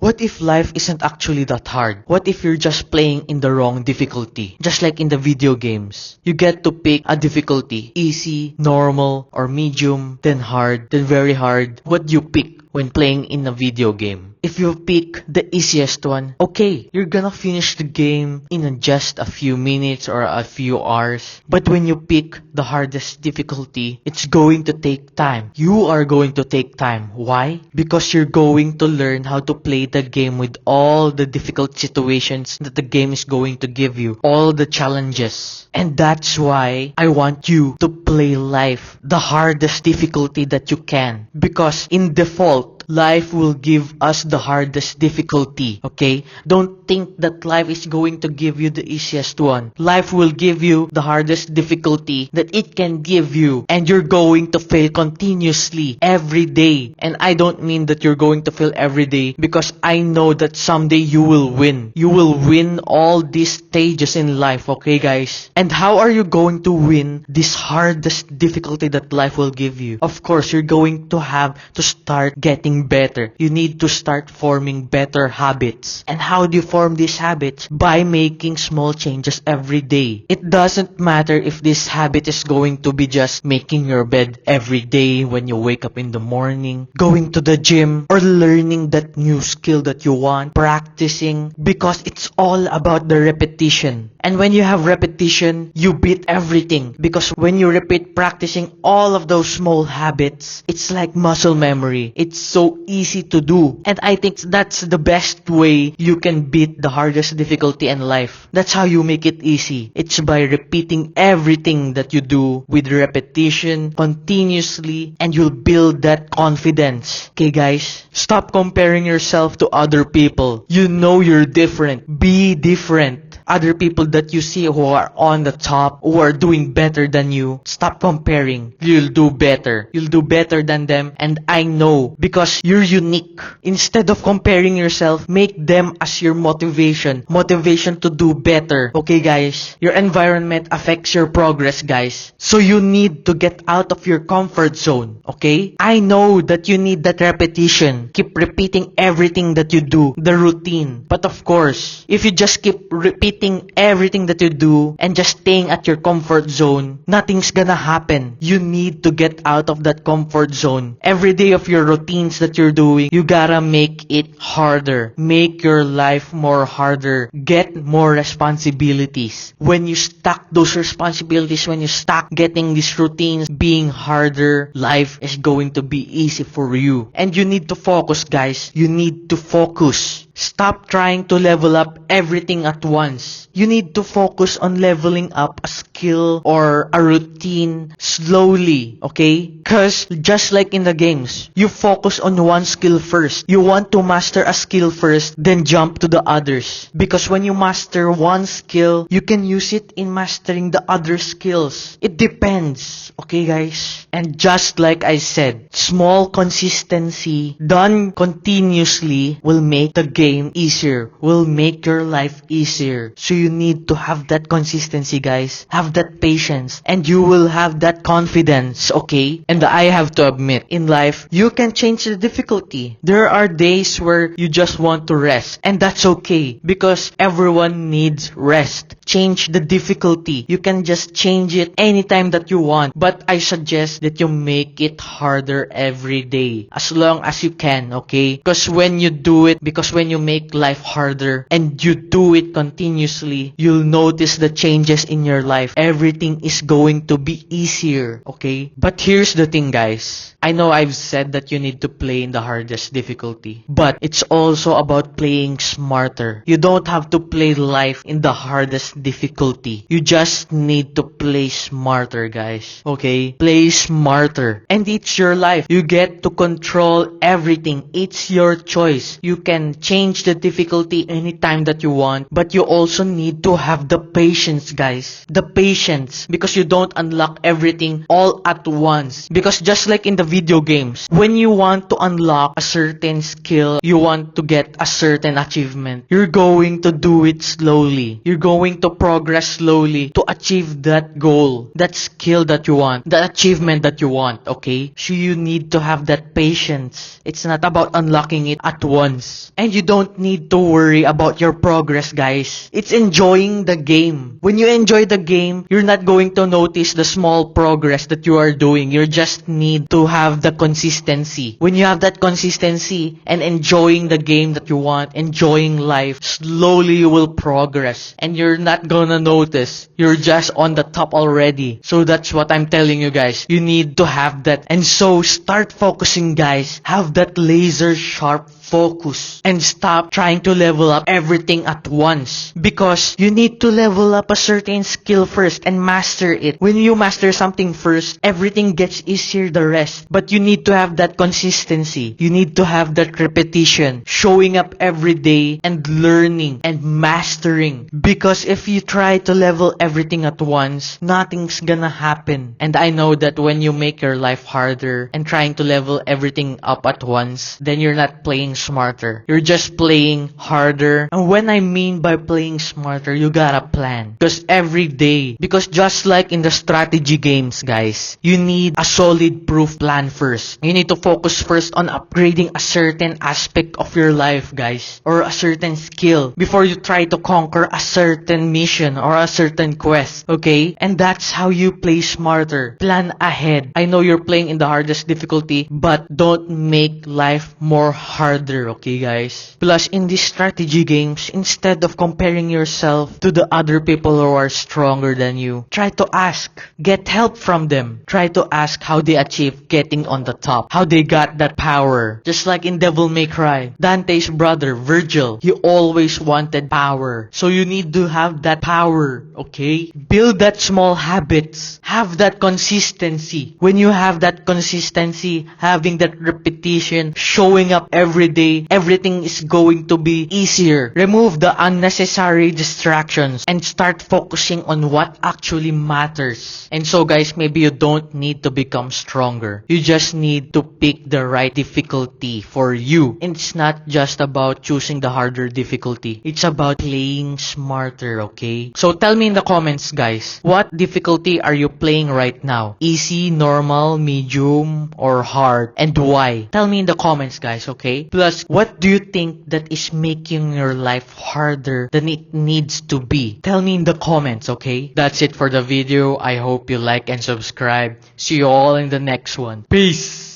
What if life isn't actually that hard? What if you're just playing in the wrong difficulty? Just like in the video games. You get to pick a difficulty. Easy, normal, or medium, then hard, then very hard. What do you pick when playing in a video game? If you pick the easiest one, okay, you're gonna finish the game in just a few minutes or a few hours. But when you pick the hardest difficulty, it's going to take time. You are going to take time. Why? Because you're going to learn how to play the game with all the difficult situations that the game is going to give you. All the challenges. And that's why I want you to play life the hardest difficulty that you can. Because in default, life will give us the hardest difficulty, okay? Don't think that life is going to give you the easiest one. Life will give you the hardest difficulty that it can give you. And you're going to fail continuously every day. And I don't mean that you're going to fail every day, because I know that someday you will win. You will win all these stages in life, okay guys? And how are you going to win this hardest difficulty that life will give you? Of course, you're going to have to start getting better. You need to start forming better habits. And how do you form these habits? By making small changes every day. It doesn't matter if this habit is going to be just making your bed every day when you wake up in the morning, going to the gym, or learning that new skill that you want, practicing, because it's all about the repetition. And when you have repetition, you beat everything. Because when you repeat practicing all of those small habits, it's like muscle memory. It's so easy to do. And I think that's the best way you can beat the hardest difficulty in life. That's how you make it easy. It's by repeating everything that you do with repetition, continuously, and you'll build that confidence. Okay guys? Stop comparing yourself to other people. You know you're different. Be different. Other people that you see who are on the top, who are doing better than you, stop comparing. You'll do better. You'll do better than them. And I know, because you're unique. Instead of comparing yourself, make them as your motivation. Motivation to do better. Okay guys? Your environment affects your progress, guys. So you need to get out of your comfort zone. Okay? I know that you need that repetition. Keep repeating everything that you do. The routine. But of course, if you just keep repeating everything that you do and just staying at your comfort zone, nothing's gonna happen. You need to get out of that comfort zone. Every day of your routines that you're doing, you gotta make it harder. Make your life more harder. Get more responsibilities. When you stack those responsibilities, when you stack getting these routines being harder, life is going to be easy for you. And you need to focus, guys. You need to focus. Stop trying to level up everything at once. You need to focus on leveling up a skill or a routine slowly, okay? Because just like in the games, you focus on one skill first. You want to master a skill first, then jump to the others. Because when you master one skill, you can use it in mastering the other skills. It depends, okay guys? And just like I said, small consistency done continuously will make the game easier, will make your life easier. So you need to have that consistency, guys. Have that patience, and you will have that confidence, okay? And I have to admit, in life, you can change the difficulty. There are days where you just want to rest, and that's okay, because everyone needs rest. Change the difficulty. You can just change it anytime that you want, but I suggest that you make it harder every day, as long as you can, okay? Because when you do it, because when you make life harder and you do it continuously, you'll notice the changes in your life. Everything is going to be easier, okay? But here's the thing, guys. I know I've said that you need to play in the hardest difficulty, but it's also about playing smarter. You don't have to play life in the hardest difficulty. You just need to play smarter, guys. Okay? Play smarter. And it's your life. You get to control everything. It's your choice. You can change the difficulty anytime that you want, but you also need to have the patience, guys. The patience. Because you don't unlock everything all at once. Because just like in the video games, when you want to unlock a certain skill, you want to get a certain achievement, you're going to do it slowly. You're going to progress slowly to achieve that goal, that skill that you want, the achievement that you want, okay? So you need to have that patience. It's not about unlocking it at once. And you don't don't need to worry about your progress, guys. It's enjoying the game. When you enjoy the game, you're not going to notice the small progress that you are doing. You just need to have the consistency. When you have that consistency and enjoying the game that you want, enjoying life, slowly you will progress. And you're not gonna notice. You're just on the top already. So that's what I'm telling you guys. You need to have that. And so start focusing, guys. Have that laser sharp focus and stop trying to level up everything at once, because you need to level up a certain skill first and master it. When you master something first, everything gets easier the rest. But you need to have that consistency. You need to have that repetition, showing up every day and learning and mastering, because if you try to level everything at once, nothing's gonna happen. And I know that when you make your life harder and trying to level everything up at once, then you're not playing smarter. You're just playing harder. And when I mean by playing smarter, you gotta plan. Because every day, because just like in the strategy games, guys, you need a solid proof plan first. You need to focus first on upgrading a certain aspect of your life, guys, or a certain skill before you try to conquer a certain mission or a certain quest, okay? And that's how you play smarter. Plan ahead. I know you're playing in the hardest difficulty, but don't make life more harder. Okay, guys? Plus, in these strategy games, instead of comparing yourself to the other people who are stronger than you, try to ask. Get help from them. Try to ask how they achieved getting on the top. How they got that power. Just like in Devil May Cry, Dante's brother, Virgil, he always wanted power. So you need to have that power, okay? Build that small habits. Have that consistency. When you have that consistency, having that repetition, showing up every day, everything is going to be easier. Remove the unnecessary distractions and start focusing on what actually matters. And so, guys, maybe you don't need to become stronger. You just need to pick the right difficulty for you. And it's not just about choosing the harder difficulty. It's about playing smarter, okay? So tell me in the comments, guys, what difficulty are you playing right now? Easy, normal, medium, or hard? And why? Tell me in the comments, guys, okay? Plus, what do you think that is making your life harder than it needs to be? Tell me in the comments, okay? That's it for the video. I hope you like and subscribe. See you all in the next one. Peace!